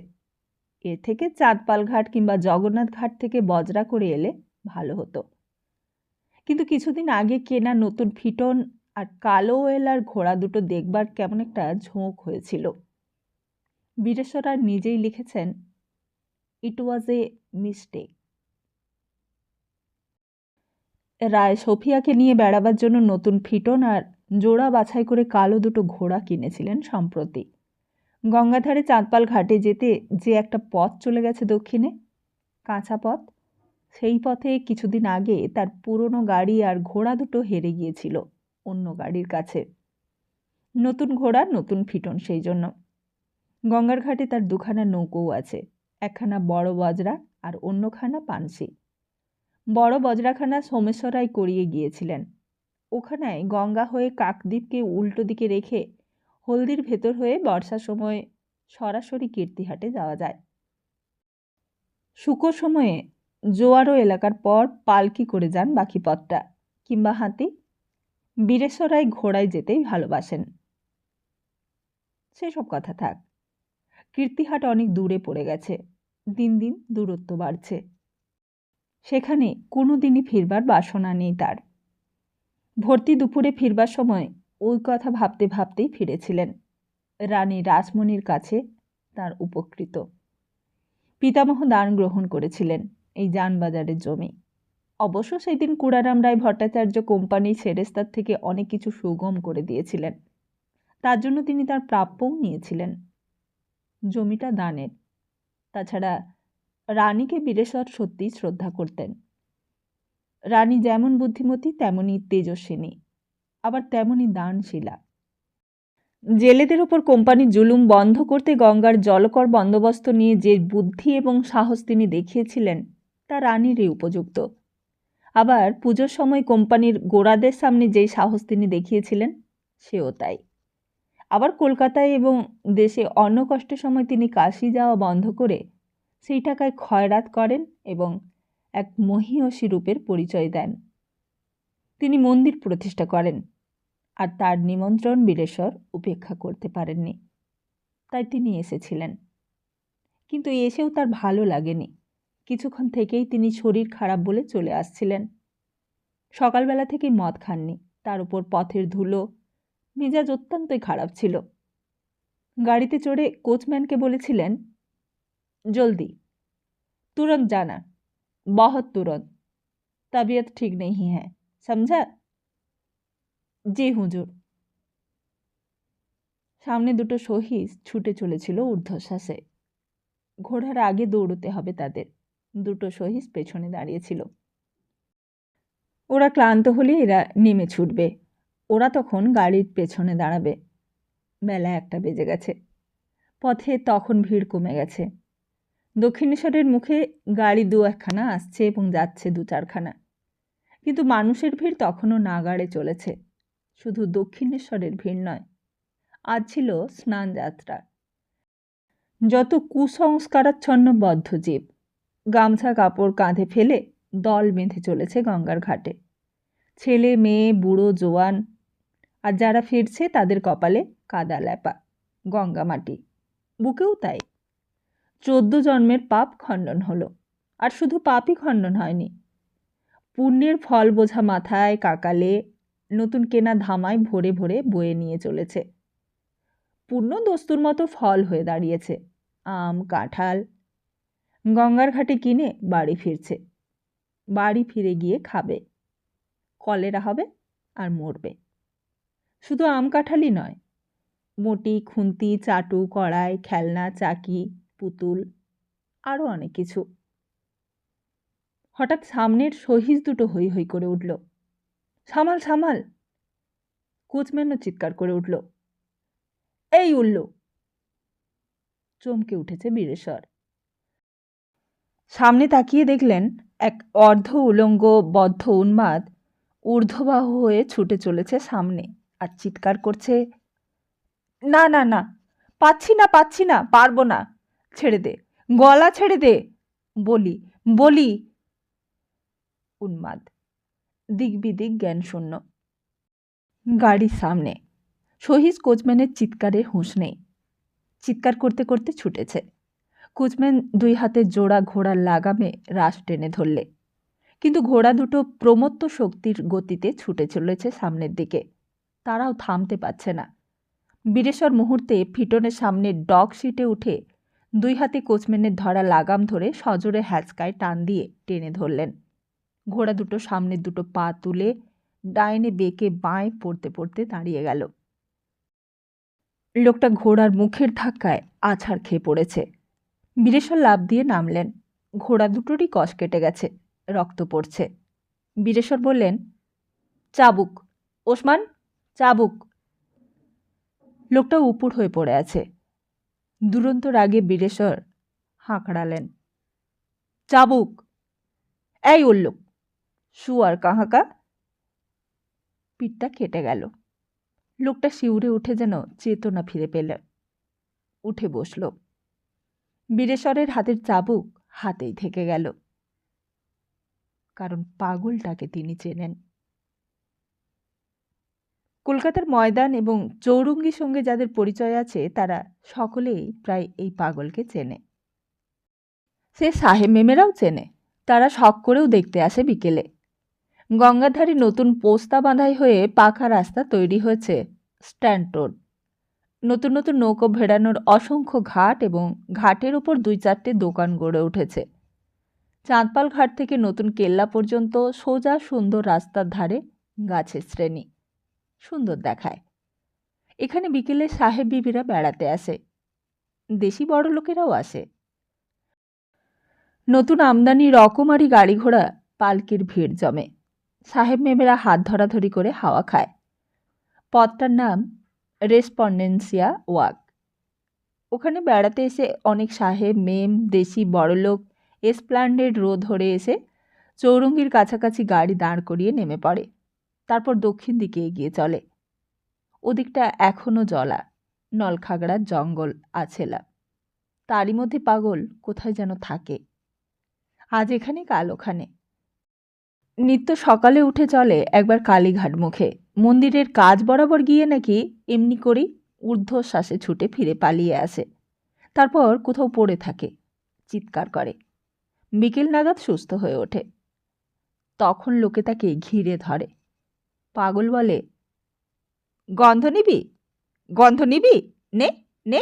এর থেকে চাঁদপাল ঘাট কিংবা জগন্নাথ ঘাট থেকে বজরা করে এলে ভালো হতো। কিন্তু কিছুদিন আগে কেনা নতুন ফিটন আর কালো ওয়েলার ঘোড়া দুটো দেখবার কেমন একটা ঝোঁক হয়েছিল। বীরেশ্বর আর নিজেই লিখেছেন, ইট ওয়াজ এ মিস্টেক। রায় সোফিয়াকে নিয়ে বেড়াবার জন্য নতুন ফিটন আর জোড়া বাছাই করে কালো দুটো ঘোড়া কিনেছিলেন সম্প্রতি। গঙ্গাধারে চাঁদপাল ঘাটে যেতে যে একটা পথ চলে গেছে দক্ষিণে, কাঁচা পথ, সেই পথে কিছুদিন আগে তার পুরনো গাড়ি আর ঘোড়া দুটো হেরে গিয়েছিল অন্য গাড়ির কাছে। নতুন ঘোড়া, নতুন ফিটন সেই জন্য। গঙ্গার ঘাটে তার দুখানা নৌকোও আছে, একখানা বড় বজরা আর অন্যখানা পানসি। বড় বজরাখানা সোমেশ্বরাই করিয়ে গিয়েছিলেন। ওখানায় গঙ্গা হয়ে কাকদ্বীপকে উল্টো দিকে রেখে হলদির ভেতর হয়ে বর্ষার সময় সরাসরি কীর্তিহাটে যাওয়া যায়। শুকোর সময়ে জোয়ারো এলাকার পর পালকি করে যান বাকি পথটা, কিংবা হাতি। বীরেশ্বরাই ঘোড়ায় যেতেই ভালোবাসেন। সেসব কথা থাক। কীর্তিহাট অনেক দূরে পড়ে গেছে, দিন দিন দূরত্ব বাড়ছে। সেখানে কোনো দিনই ফিরবার বাসনা নেই তার। ভর্তি দুপুরে ফিরবার সময় ওই কথা ভাবতে ভাবতেই ফিরেছিলেন। রানী রাসমণির কাছে তার উপকৃত। পিতামহ দান গ্রহণ করেছিলেন এই জানবাজারের জমি। অবশ্য সেই দিন কুড়ারাম রায় ভট্টাচার্য কোম্পানির সেরেস্তার থেকে অনেক কিছু সুগম করে দিয়েছিলেন। তার জন্য তিনি তার প্রাপ্যও নিয়েছিলেন। জমিটা দানের। তাছাড়া রানীকে বীরেশ্বর সত্যিই শ্রদ্ধা করতেন। রানী যেমন বুদ্ধিমতী তেমনই তেজস্বিনী, আবার তেমনই দানশীলা। জেলেদের ওপর কোম্পানির জুলুম বন্ধ করতে গঙ্গার জলকর বন্দোবস্ত নিয়ে যে বুদ্ধি এবং সাহস তিনি দেখিয়েছিলেন তা রানীরই উপযুক্ত। আবার পুজোর সময় কোম্পানির গোড়াদের সামনে যেই সাহস তিনি দেখিয়েছিলেন সেও তাই। আবার কলকাতায় এবং দেশে অন্য কষ্টের সময় তিনি কাশি যাওয়া বন্ধ করে সেই টাকায় খয়রাত করেন এবং এক মহীয়সী রূপের পরিচয় দেন। তিনি মন্দির প্রতিষ্ঠা করেন, আর তার নিমন্ত্রণ বীরেশ্বর উপেক্ষা করতে পারেননি। তাই তিনি এসেছিলেন। কিন্তু এসেও তার ভালো লাগেনি। কিছুক্ষণ থেকেই তিনি শরীর খারাপ বলে চলে আসছিলেন। সকালবেলা থেকেই মদ খাননি, তার উপর পথের ধুলো, মেজাজ অত্যন্তই খারাপ ছিল। গাড়িতে চড়ে কোচম্যানকে বলেছিলেন, জলদি, तुरंत जाना, बहुत तुरंत, तबीयत ठीक नहीं है, समझा? জি হুজুর। সামনে দুটো সহিস ছুটে চলেছিল ঊর্ধ্বশ্বাসে। ঘোড়ার আগে দৌড়তে হবে তাদের। দুটো সহিস পেছনে দাঁড়িয়েছিল। ওরা ক্লান্ত হলে এরা নেমে ছুটবে। ওরা তখন গাড়ির পেছনে দাঁড়াবে। বেলা 1টা বেজে গেছে। পথে তখন ভিড় কমে গেছে। দক্ষিণেশ্বরের মুখে গাড়ি 2-1খানা আসছে এবং যাচ্ছে 2-4খানা। কিন্তু মানুষের ভিড় তখনও নাগাড়ে চলেছে। শুধু দক্ষিণেশ্বরের ভিড় নয়, আজ ছিল স্নানযাত্রা। যত কুসংস্কারাচ্ছন্ন বদ্ধজীব গামছা কাপড় কাঁধে ফেলে দল বেঁধে চলেছে গঙ্গার ঘাটে। ছেলে মেয়ে বুড়ো জোয়ান, আর যারা ফিরছে তাদের কপালে কাদা ল্যাপা, গঙ্গা মাটি, বুকেও তাই। 14 জন্মের পাপ খণ্ডন হলো। আর শুধু পাপই খণ্ডন হয়নি, পুণ্যের ফল বোঝা মাথায় কাকালে নতুন কেনা ধামায় ভরে ভরে বয়ে নিয়ে চলেছে। পুণ্য দস্তুর মতো ফল হয়ে দাঁড়িয়েছে। আম, কাঁঠাল গঙ্গার ঘাটে কিনে বাড়ি ফিরছে। বাড়ি ফিরে গিয়ে খাবে, কলেরা হবে আর মরবে। শুধু আম কাঁঠালই নয়, মটি, খুন্তি, চাটু, কড়াই, খেলনা, চাকি, পুতুল, আরও অনেক কিছু। হঠাৎ সামনের সহিস দুটো হৈ হৈ করে উঠল। সামাল সামাল! কোচম্যানও চিৎকার করে উঠল, এই উল্লু! চমকে উঠেছে বীরেশ্বর। সামনে তাকিয়ে দেখলেন এক অর্ধ উলঙ্গ বদ্ধ উন্মাদ ঊর্ধ্ববাহু হয়ে ছুটে চলেছে সামনে আর চিৎকার করছে, না না না, পাচ্ছি না, পাচ্ছি না, পারবো না, ছেড়ে দে, গলা ছেড়ে দে, বলি বলি। উন্মাদ, দিক বিদিক জ্ঞান শূন্য। গাড়ির সামনে সহিস কোচম্যানের চিৎকারের হুঁশ নেই। চিৎকার করতে করতে ছুটেছে। কোচম্যান দুই হাতে জোড়া ঘোড়ার লাগামে রাশ টেনে ধরলে, কিন্তু ঘোড়া দুটো প্রমত্ত শক্তির গতিতে ছুটে চলেছে সামনের দিকে। তারাও থামতে পারছে না। বীরেশ্বর মুহূর্তে ফিটনের সামনে ডগ সিটে উঠে দুই হাতে কোচম্যানের ধরা লাগাম ধরে সজোরে হ্যাচকায় টান দিয়ে টেনে ধরলেন। ঘোড়া দুটো সামনের দুটো পা তুলে ডাইনে বেঁকে বাঁয়ে পড়তে পড়তে দাঁড়িয়ে গেল। লোকটা ঘোড়ার মুখের ধাক্কায় আছাড় খেয়ে পড়েছে। বীরেশ্বর লাফ দিয়ে নামলেন। ঘোড়া দুটোরই কষ কেটে গেছে, রক্ত পড়ছে। বীরেশ্বর বললেন, চাবুক ওসমান, চাবুক। লোকটা উপুর হয়ে পড়ে আছে। দুরন্ত রাগে বীরেশ্বর হাঁকড়ালেন, চাবুক! এই উল্লুক, শুয়ার কাহাকা! পিঠটা কেটে গেল। লোকটা শিউরে উঠে যেন চেতনা ফিরে পেল। উঠে বসল। বীরেশ্বরের হাতের চাবুক হাতেই থেকে গেল, কারণ পাগলটাকে তিনি চেনেন। কলকাতার ময়দান এবং চৌরঙ্গির সঙ্গে যাদের পরিচয় আছে তারা সকলেই প্রায় এই পাগলকে চেনে। সে সাহেব মেমেরাও চেনে। তারা শখ করেও দেখতে আসে বিকেলে। গঙ্গাধারী নতুন পোস্তা বাঁধাই হয়ে পাকা রাস্তা তৈরি হয়েছে স্ট্যান্ড রোড। নতুন নতুন নৌকো ভেড়ানোর অসংখ্য ঘাট এবং ঘাটের উপর 2-4টে দোকান গড়ে উঠেছে। চাঁদপাল ঘাট থেকে নতুন কেল্লা পর্যন্ত সোজা সুন্দর রাস্তার ধারে গাছের শ্রেণী, সুন্দর দেখায়। এখানে বিকেলে সাহেব বিবিরা বেড়াতে আসে, দেশি বড় লোকেরাও আসে। নতুন আমদানি রকমারি গাড়ি ঘোড়া পালকির ভিড় জমে। সাহেব মেমেরা হাত ধরাধরি করে হাওয়া খায়। পথটার নাম রেসপন্ডেন্সিয়া ওয়াক। ওখানে বেড়াতে এসে অনেক সাহেব মেম, দেশি বড়লোক এসপ্ল্যান্ডেড রোড ধরে এসে চৌরঙ্গির কাছাকাছি গাড়ি দাঁড় করিয়ে নেমে পড়ে। তারপর দক্ষিণ দিকে এগিয়ে চলে। ওদিকটা এখনও জলা, নলখাগড়ার জঙ্গল আছেলা। তারই মধ্যে পাগল কোথায় যেন থাকে, আজ এখানে কাল ওখানে। নিত্য সকালে উঠে চলে একবার কালীঘাট মুখে। মন্দিরের কাজ বরাবর গিয়ে নাকি এমনি করেই ঊর্ধ্বশ্বাসে ছুটে ফিরে পালিয়ে আসে। তারপর কোথাও পড়ে থাকে, চিৎকার করে। বিকেল নাগাদ সুস্থ হয়ে ওঠে। তখন লোকে তাকে ঘিরে ধরে। পাগল বলে, গন্ধ নিবি, গন্ধ নিবি, নে নে।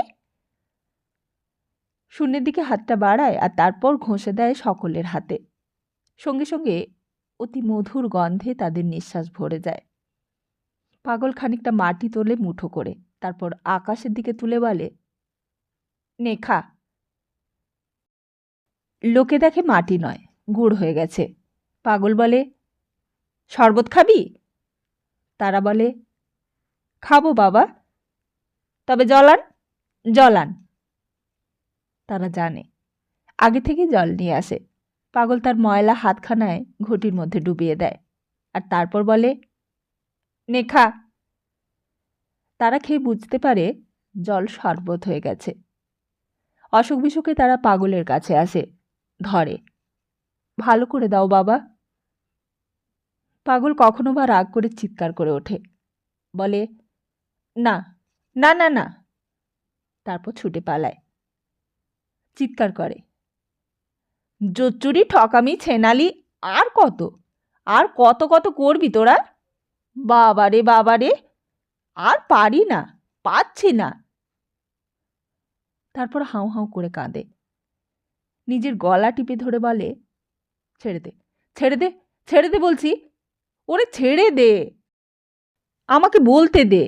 শূন্যের দিকে হাতটা বাড়ায় আর তারপর ঘষে দেয় সকলের হাতে। সঙ্গে সঙ্গে অতি মধুর গন্ধে তাদের নিঃশ্বাস ভরে যায়। পাগল খানিকটা মাটি তোলে মুঠো করে, তারপর আকাশের দিকে তুলে বলে, নে খা। লোকে দেখে মাটি নয়, গুড় হয়ে গেছে। পাগল বলে, শরবত খাবি? তারা বলে, খাবো বাবা, তবে জলান, জলান। তারা জানে, আগে থেকে জল নিয়ে আসে। পাগল তার ময়লা হাতখানায় ঘটির মধ্যে ডুবিয়ে দেয় আর তারপর বলে, নে খা। তারা খেয়ে বুঝতে পারে জল শরবত হয়ে গেছে। অসুখ বিসুখে তারা পাগলের কাছে আসে, ধরে, ভালো করে দাও বাবা। পাগল কখনো বা রাগ করে চিৎকার করে ওঠে, বলে, না না না না। তারপর ছুটে পালায়। চিৎকার করে, জোচ্চুরি, ঠকামি, ছেনালি, আর কত, আর কত কত করবি তোরা? বাবারে বাবারে, আর পারি না, পাচ্ছি না। তারপর হাউ হাউ করে কাঁদে। নিজের গলা টিপে ধরে বলে, ছেড়ে দে, ছেড়ে দে, ছেড়ে দে বলছি। ওরে ছেড়ে দে, আমাকে বলতে দে।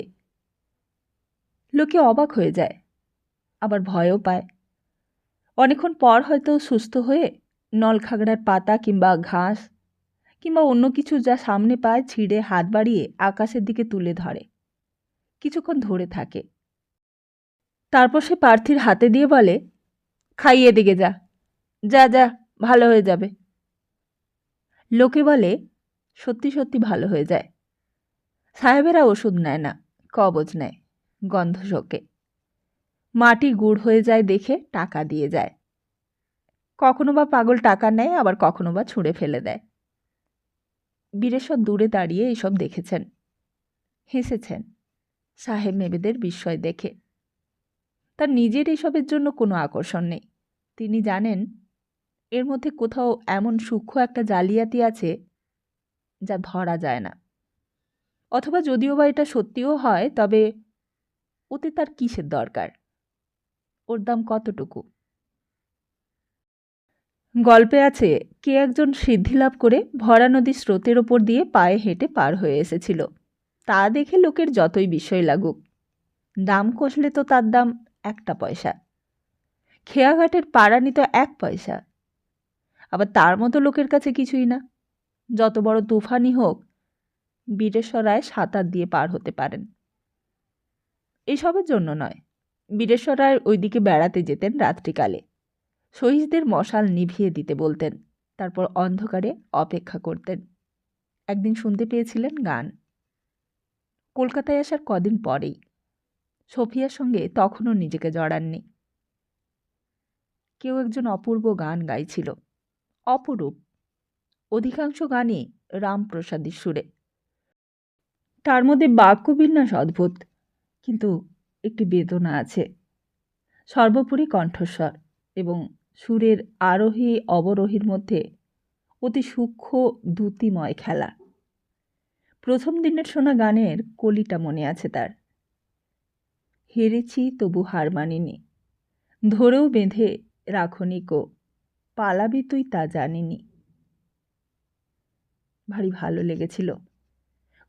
লোকে অবাক হয়ে যায়, আবার ভয়ও পায়। অনেকক্ষণ পর হয়তো সুস্থ হয়ে নলখাগড়ার পাতা কিংবা ঘাস কিংবা অন্য কিছু যা সামনে পায় ছিঁড়ে হাত বাড়িয়ে আকাশের দিকে তুলে ধরে, কিছুক্ষণ ধরে থাকে। তারপর সে প্রার্থীর হাতে দিয়ে বলে, খাইয়ে দিকে যা, যা যা, ভালো হয়ে যাবে। লোকে বলে সত্যি সত্যি ভালো হয়ে যায়। সাহেবেরা ওষুধ নেয় না, কবজ নেয়, গন্ধ শোকে। মাটি গুড় হয়ে যায় দেখে টাকা দিয়ে যায়। কখনো বা পাগল টাকা নেয়, আবার কখনো বা ছুঁড়ে ফেলে দেয়। বীরেশ্বর দূরে দাঁড়িয়ে এসব দেখেছেন, হেসেছেন সাহেব মেবেদের বিস্ময় দেখে। তার নিজের এসবের জন্য কোনো আকর্ষণ নেই। তিনি জানেন এর মধ্যে কোথাও এমন সূক্ষ্ম একটা জালিয়াতি আছে যা ধরা যায় না। অথবা যদিও বা এটা সত্যিও হয়, তবে ওতে তার কিসের দরকার? ওর দাম কতটুকু? গল্পে আছে কে একজন সিদ্ধিলাভ করে ভরা নদীর স্রোতের ওপর দিয়ে পায়ে হেঁটে পার হয়ে এসেছিল। তা দেখে লোকের যতই বিস্ময় লাগুক, দাম কষলে তো তার দাম 1 পয়সা। খেয়াঘাটের পাড়ানি তো 1 পয়সা। আবার তার মতো লোকের কাছে কিছুই না। যত বড় তুফানই হোক, বীরেশ্বরায় সাঁতার দিয়ে পার হতে পারেন। এসবের জন্য নয়, বীরেশ্বরায় ওইদিকে বেড়াতে যেতেন রাত্রিকালে। শহীদদের মশাল নিভিয়ে দিতে বলতেন, তারপর অন্ধকারে অপেক্ষা করতেন। একদিন শুনতে পেয়েছিলেন গান। কলকাতায় আসার কদিন পরেই। সোফিয়ার সঙ্গে তখনও নিজেকে জড়াননি। কেউ একজন অপূর্ব গান গাইছিল, অপরূপ। অধিকাংশ গানই রামপ্রসাদের সুরে। তার মধ্যে বাক্যবিন্যাস অদ্ভুত, কিন্তু একটি বেদনা আছে। সর্বোপরি কণ্ঠস্বর এবং সুরের আরোহী অবরোহীর মধ্যে অতি সূক্ষ্ম দ্যুতিময় খেলা। প্রথম দিনের শোনা গানের কলিটা মনে আছে তার। হেরেছি তবু হার মানিনি, ধরেও বেঁধে রাখনি কো, পালাবি তুই তা জানিনি। ভারী ভালো লেগেছিল।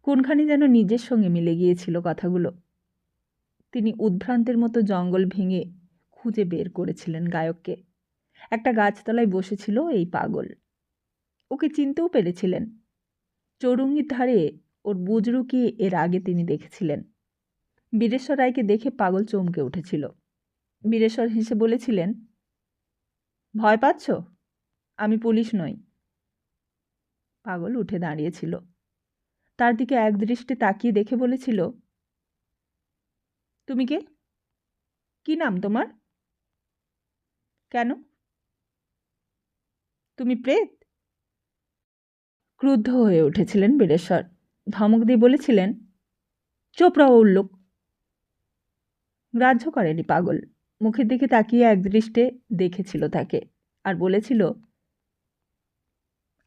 কোনখানি যেন নিজের সঙ্গে মিলে গিয়েছিল কথাগুলো। তিনি উদ্ভ্রান্তের মতো জঙ্গল ভেঙে খুঁজে বের করেছিলেন গায়ককে। একটা গাছতলায় বসেছিল এই পাগল। ওকে চিনতেও পেরেছিলেন। চৌরঙ্গির ধারে ওর বুজরুকি এর আগে তিনি দেখেছিলেন। বীরেশ্বর রায়কে দেখে পাগল চমকে উঠেছিল। বীরেশ্বর হেসে বলেছিলেন, ভয় পাচ্ছ? আমি পুলিশ নই। পাগল উঠে দাঁড়িয়েছিল। তার দিকে একদৃষ্টে তাকিয়ে দেখে বলেছিল, তুমি কে? কি নাম তোমার? কেন? তুমি প্রেত? ক্রুদ্ধ হয়ে উঠেছিলেন বীরেশ্বর। ধমক দিয়ে বলেছিলেন, চোপড়া উল্লুক। গ্রাহ্য করেনি পাগল। মুখের দিকে তাকিয়ে একদৃষ্টে দেখেছিল তাকে, আর বলেছিল,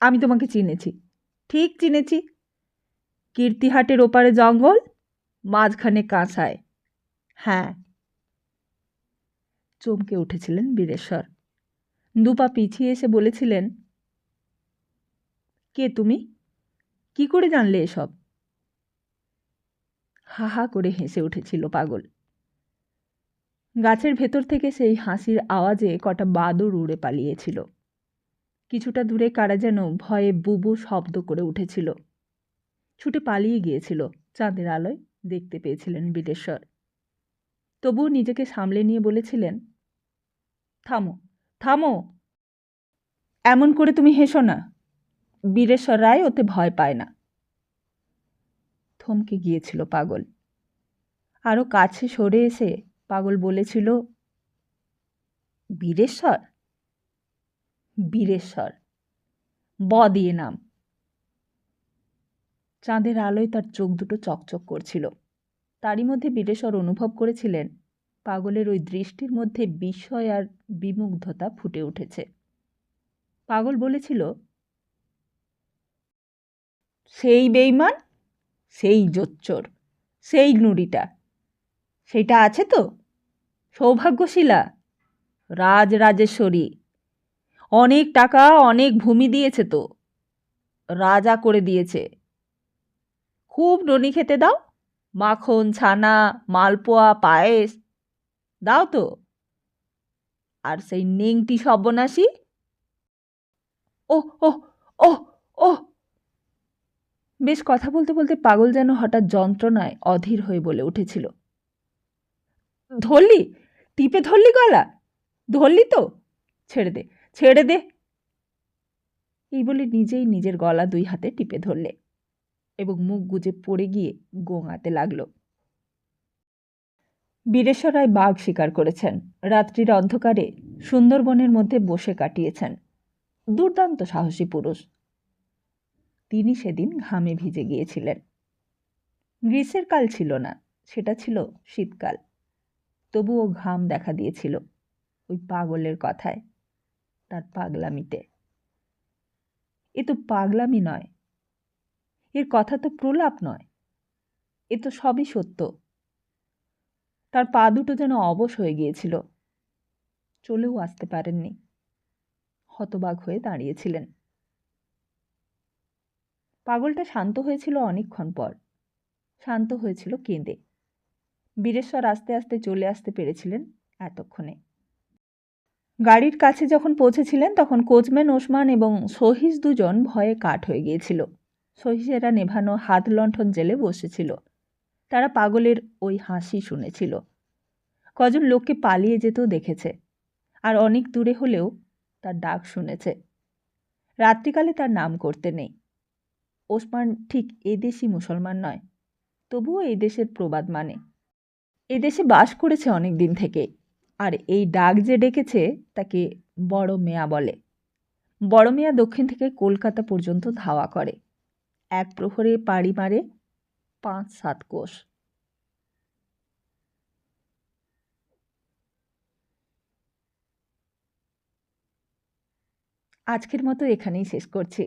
আমি তোমাকে চিনেছি, ঠিক চিনেছি। কীর্তিহাটের ওপারে জঙ্গল, মাঝখানে কাঁসায়। হ্যাঁ। চমকে উঠেছিলেন বীরেশ্বর। 2 পা পিছিয়ে এসে বলেছিলেন, কে তুমি? কি করে জানলে এসব? হা হা করে হেসে উঠেছিল পাগল। গাছের ভেতর থেকে সেই হাসির আওয়াজে কটা বাদুড় উড়ে পালিয়েছিল। কিছুটা দূরে কারা যেন ভয়ে বুবু শব্দ করে উঠেছিল। ছুটে পালিয়ে গিয়েছিল। চাঁদের আলোয় দেখতে পেয়েছিলেন বীরেশ্বর। তবুও নিজেকে সামলে নিয়ে বলেছিলেন, থামো, থামো, এমন করে তুমি হেসো না। বীরেশ্বর রায় ওতে ভয় পায় না। থমকে গিয়েছিল পাগল। আরও কাছে সরে এসে পাগল বলেছিল, বীরেশ্বর? বীরেশ্বর, ব দিয়ে নাম। চাঁদের আলোয় তার চোখ দুটো চকচক করছিল। তারই মধ্যে বীরেশ্বর অনুভব করেছিলেন পাগলের ওই দৃষ্টির মধ্যে বিস্ময় আর বিমুগ্ধতা ফুটে উঠেছে। পাগল বলেছিল, সেই বেইমান, সেই জোচ্চোর, সেই নুড়িটা, সেইটা আছে তো? সৌভাগ্যশীলা, রাজরাজেশ্বরী, অনেক টাকা অনেক ভূমি দিয়েছে তো। রাজা করে দিয়েছে। খুব ননি খেতে দাও, মাখন, ছানা, মালপোয়া, পায়েস দাও তো। আর সেই নেংটি সর্বনাশী, ওহ ওহ ওহ ওহ। বেশ কথা বলতে বলতে পাগল যেন হঠাৎ যন্ত্রণায় অধীর হয়ে বলে উঠেছিল, ধরলি, টিপে ধরলি গলা, ধরলি তো, ছেড়ে দে, ছেড়ে দে। এই বলে নিজেই নিজের গলা 2 হাতে টিপে ধরলে এবং মুখ গুজে পড়ে গিয়ে গোঙাতে লাগল। বীরেশ্বর রায় বাঘ শিকার করেছেন, রাত্রির অন্ধকারে সুন্দরবনের মধ্যে বসে কাটিয়েছেন। দুর্দান্ত সাহসী পুরুষ। তিনি সেদিন ঘামে ভিজে গিয়েছিলেন। গ্রীষ্মের কাল ছিল না, সেটা ছিল শীতকাল। তবুও ঘাম দেখা দিয়েছিল ওই পাগলের কথায়, তার পাগলামিতে। এ তো পাগলামি নয়, এর কথা তো প্রলাপ নয়, এ তো সবই সত্য। তার পা দুটো যেন অবশ হয়ে গিয়েছিল, চলেও আসতে পারেননি, হতবাক হয়ে দাঁড়িয়েছিলেন। পাগলটা শান্ত হয়েছিল অনেকক্ষণ পর, শান্ত হয়েছিল কেঁদে। বীরেশ্বর আস্তে আস্তে চলে আসতে পেরেছিলেন এতক্ষণে। গাড়ির কাছে যখন পৌঁছেছিলেন তখন কোচম্যান ওসমান এবং সহিস দুজন ভয়ে কাঠ হয়ে গিয়েছিল। সহিসেরা নেভানো হাত লণ্ঠন জেলে বসেছিল। তারা পাগলের ওই হাসি শুনেছিল, কজন লোককে পালিয়ে যেতেও দেখেছে, আর অনেক দূরে হলেও তার ডাক শুনেছে। রাত্রিকালে তার নাম করতে নেই। ওসমান ঠিক এদেশি মুসলমান নয়, তবুও এই দেশের প্রবাদ মানে। এদেশে বাস করেছে অনেক দিন থেকে, আর এই ডাক যে ডেকেছে তাকে বড় মেয়া বলে। বড় মেয়া দক্ষিণ থেকে কলকাতা পর্যন্ত ধাওয়া করে, এক প্রহরে পাড়ি মারে 5-7 কোষ। আজকের মতো এখানেই শেষ করছি।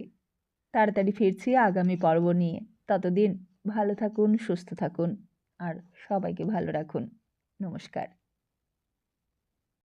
তাড়াতাড়ি ফিরছি আগামী পর্ব নিয়ে। ততদিন ভালো থাকুন, সুস্থ থাকুন, আর সবাইকে ভালো রাখুন। নমস্কার।